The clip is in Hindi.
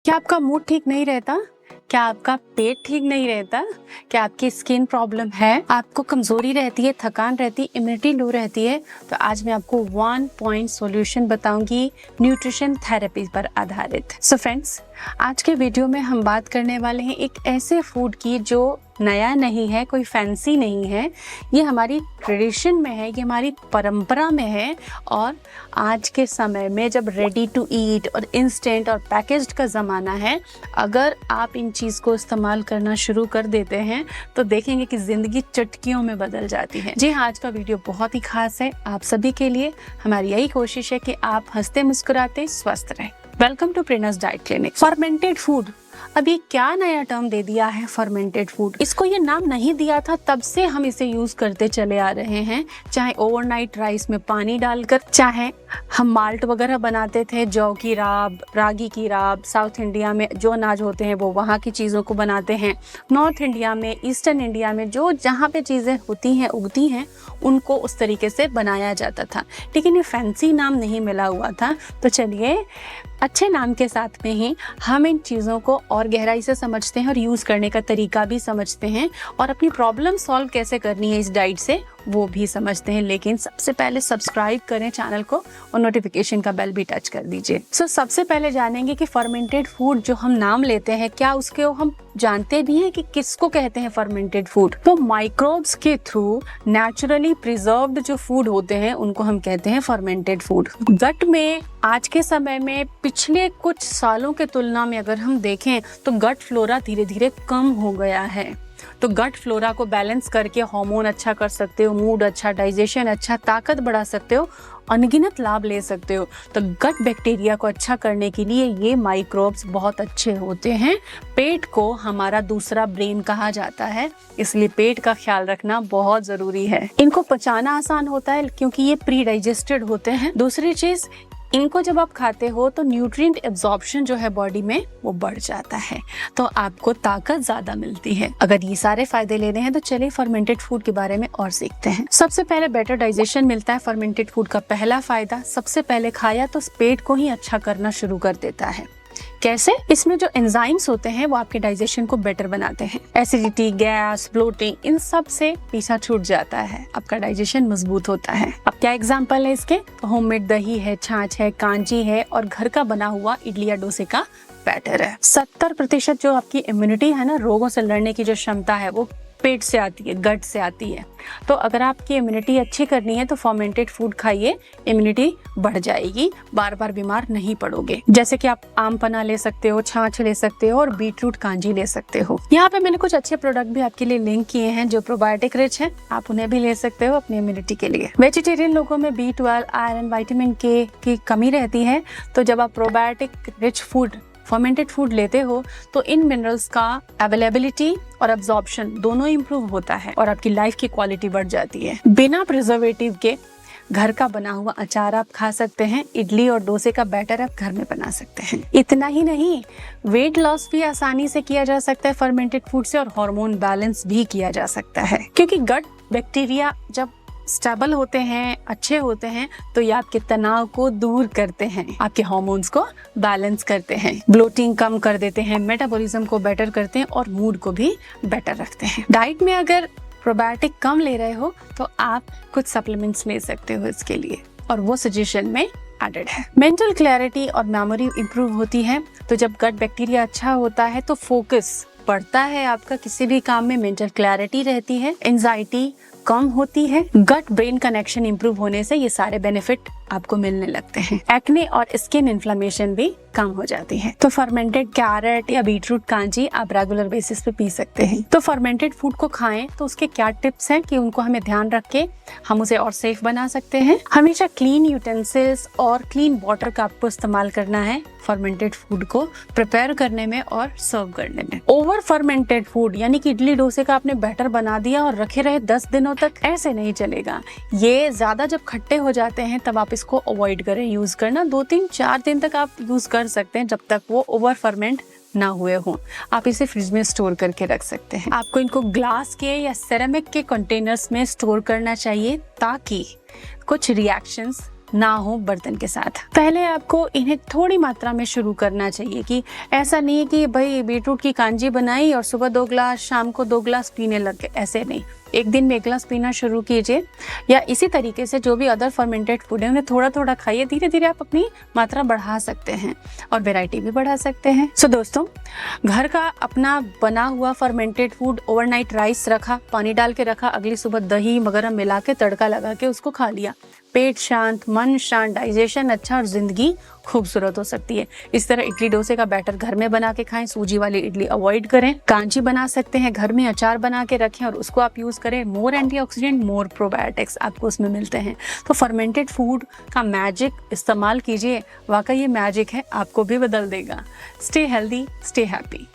क्या आपका मूड ठीक नहीं रहता? क्या आपका पेट ठीक नहीं रहता? क्या आपकी स्किन प्रॉब्लम है? आपको कमजोरी रहती है, थकान रहती है, इम्यूनिटी लो रहती है? तो आज मैं आपको 1 पॉइंट सॉल्यूशन बताऊंगी न्यूट्रिशन थेरेपी पर आधारित। सो फ्रेंड्स, आज के वीडियो में हम बात करने वाले हैं एक ऐसे फूड की जो नया नहीं है, कोई फैंसी नहीं है। ये हमारी ट्रेडिशन में है, ये हमारी परंपरा में है। और आज के समय में जब रेडी टू ईट और इंस्टेंट और पैकेज्ड का ज़माना है, अगर आप इन चीज़ को इस्तेमाल करना शुरू कर देते हैं तो देखेंगे कि ज़िंदगी चुटकियों में बदल जाती है। जी हाँ, आज का वीडियो बहुत ही खास है आप सभी के लिए। हमारी यही कोशिश है कि आप हंसते मुस्कुराते स्वस्थ रहें। Welcome to Prerna's diet clinic. Fermented food, अब ये क्या नया टर्म दे दिया है फर्मेंटेड फूड? इसको ये नाम नहीं दिया था, तब से हम इसे यूज करते चले आ रहे हैं। चाहे ओवरनाइट राइस में पानी डालकर, चाहे हम माल्ट वगैरह बनाते थे, जौ की राब, रागी की राब। साउथ इंडिया में जो अनाज होते हैं वो वहाँ की चीज़ों को बनाते हैं। नॉर्थ इंडिया में, ईस्टर्न इंडिया में जो जहाँ पे चीज़ें होती हैं, उगती हैं, उनको उस तरीके से बनाया जाता था। लेकिन ये फैंसी नाम नहीं मिला हुआ था। तो चलिए अच्छे नाम के साथ में ही हम इन चीज़ों को और गहराई से समझते हैं और यूज़ करने का तरीका भी समझते हैं और अपनी प्रॉब्लम सॉल्व कैसे करनी है इस डाइट से वो भी समझते हैं। लेकिन सबसे पहले सब्सक्राइब करें चैनल को और नोटिफिकेशन का बेल भी टच कर दीजिए। सबसे पहले जानेंगे कि फर्मेंटेड फूड जो हम नाम लेते हैं, क्या उसके हम जानते भी हैं कि किसको कहते हैं फर्मेंटेड फूड? तो माइक्रोब्स के थ्रू नेचुरली प्रिजर्व्ड जो फूड होते हैं उनको हम कहते हैं फर्मेंटेड फूड। गट में आज के समय में पिछले कुछ सालों के तुलना में अगर हम देखें तो गट फ्लोरा धीरे धीरे कम हो गया है। तो गट फ्लोरा को बैलेंस करके हार्मोन अच्छा कर सकते हो, मूड अच्छा, डाइजेशन अच्छा, ताकत बढ़ा सकते हो, अनगिनत लाभ ले सकते हो। तो गट बैक्टीरिया को अच्छा करने के लिए ये माइक्रोब्स बहुत अच्छे होते हैं। पेट को हमारा दूसरा ब्रेन कहा जाता है, इसलिए पेट का ख्याल रखना बहुत जरूरी है। इनको पचाना आसान होता है क्योंकि ये प्री डाइजेस्टेड होते हैं। दूसरी चीज, इनको जब आप खाते हो तो न्यूट्रिएंट एब्जॉर्प्शन जो है बॉडी में वो बढ़ जाता है, तो आपको ताकत ज्यादा मिलती है। अगर ये सारे फायदे लेने हैं तो चलिए फर्मेंटेड फूड के बारे में और सीखते हैं। सबसे पहले बेटर डाइजेशन मिलता है फर्मेंटेड फूड का पहला फायदा। सबसे पहले खाया तो पेट को ही अच्छा करना शुरू कर देता है। कैसे? इसमें जो एंजाइम्स होते हैं वो आपके डाइजेशन को बेटर बनाते हैं। एसिडिटी, गैस, ब्लोटिंग, इन सब से पीछा छूट जाता है, आपका डाइजेशन मजबूत होता है। अब क्या एग्जांपल है इसके? तो होममेड दही है, छाछ है, कांजी है और घर का बना हुआ इडली या डोसे का बैटर है। 70% जो आपकी इम्यूनिटी है ना, रोगों से लड़ने की जो क्षमता है, वो पेट से आती है, गट से आती है। तो अगर आपकी इम्यूनिटी अच्छी करनी है तो फर्मेंटेड फूड खाइए, इम्यूनिटी बढ़ जाएगी, बार बार बीमार नहीं पड़ोगे। जैसे कि आप आम पन्ना ले सकते हो, छाछ ले सकते हो और बीटरूट कांजी ले सकते हो। यहाँ पे मैंने कुछ अच्छे प्रोडक्ट भी आपके लिए लिंक किए हैं जो प्रोबायोटिक रिच है, आप उन्हें भी ले सकते हो अपनी इम्यूनिटी के लिए। वेजिटेरियन लोगों में B12, आयरन, विटामिन के की कमी रहती है, तो जब आप probiotic rich food, fermented food लेते हो तो इन मिनरल्स का अवेलेबिलिटी और अब्जॉर्प्शन दोनों इंप्रूव होता है और आपकी लाइफ की क्वालिटी बढ़ जाती है। बिना प्रिजर्वेटिव के घर का बना हुआ अचार आप खा सकते हैं, इडली और डोसे का बैटर आप घर में बना सकते हैं। इतना ही नहीं, वेट लॉस भी आसानी से किया जा सकता है फर्मेंटेड फूड से और हार्मोन बैलेंस भी किया जा सकता है, क्योंकि गट बैक्टीरिया जब स्टेबल होते हैं, अच्छे होते हैं, तो ये आपके तनाव को दूर करते हैं, आपके हार्मोन्स को बैलेंस करते हैं, ब्लोटिंग कम कर देते हैं, मेटाबॉलिज्म को बेटर करते हैं और मूड को भी बेटर रखते हैं। डाइट में अगर प्रोबायोटिक कम ले रहे हो तो आप कुछ सप्लीमेंट्स ले सकते हो इसके लिए, और वो सजेशन में एडेड है। मेंटल क्लैरिटी और मेमोरी इंप्रूव होती है। तो जब गट बैक्टीरिया अच्छा होता है तो फोकस बढ़ता है आपका, किसी भी काम में मेंटल क्लैरिटी रहती है, एंजाइटी कम होती है। गट ब्रेन कनेक्शन इंप्रूव होने से ये सारे बेनिफिट आपको मिलने लगते हैं। एक्ने और स्किन इन्फ्लेमेशन भी कम हो जाती है। तो फर्मेंटेड कैरेट या बीटरूट कांजी आप रेगुलर बेसिस पे पी सकते हैं। तो फर्मेंटेड फूड को खाएं तो उसके क्या टिप्स हैं कि उनको हमें ध्यान रख के हम उसे और सेफ बना सकते हैं। हमेशा क्लीन यूटेंसिल्स और क्लीन वाटर का आपको इस्तेमाल करना है फर्मेंटेड फूड को प्रिपेयर करने में और सर्व करने में। ओवर फर्मेंटेड फूड यानी कि इडली डोसे का आपने बैटर बना दिया और रखे रहे 10 दिनों तक, ऐसे नहीं चलेगा। ये ज्यादा जब खट्टे हो जाते हैं तब आप इसको अवॉइड करें यूज करना। 2-3-4 दिन तक आप यूज कर सकते हैं जब तक वो ओवर फर्मेंट ना हुए हों। आप इसे फ्रिज में स्टोर करके रख सकते हैं। आपको इनको ग्लास के या सेरेमिक के कंटेनर्स में स्टोर करना चाहिए ताकि कुछ रिएक्शंस ना हो बर्तन के साथ। पहले आपको इन्हें थोड़ी मात्रा में शुरू करना चाहिए, कि ऐसा नहीं है कि भाई बीटरूट की कांजी बनाई और सुबह 2 ग्लास, शाम को 2 ग्लास पीने लग गए, ऐसे नहीं। एक दिन में 1 ग्लास पीना शुरू कीजिए, या इसी तरीके से जो भी अदर फर्मेंटेड फूड है उन्हें थोड़ा थोड़ा खाइए। धीरे धीरे आप अपनी मात्रा बढ़ा सकते हैं और वैरायटी भी बढ़ा सकते हैं। सो दोस्तों, घर का अपना बना हुआ फर्मेंटेड फूड, ओवरनाइट राइस रखा, पानी डाल के रखा, अगली सुबह दही वगैरह मिला के तड़का लगा के उसको खा लिया, पेट शांत, मन शांत, डाइजेशन अच्छा और जिंदगी खूबसूरत हो सकती है। इस तरह इडली डोसे का बैटर घर में बना के खाएं, सूजी वाली इडली अवॉइड करें। कांची बना सकते हैं घर में, अचार बना के रखें और उसको आप यूज करें। मोर एंटीऑक्सीडेंट, मोर प्रोबायोटिक्स आपको उसमें मिलते हैं। तो फर्मेंटेड फूड का मैजिक इस्तेमाल कीजिए, वाकई ये मैजिक है, आपको भी बदल देगा। Stay healthy, stay happy.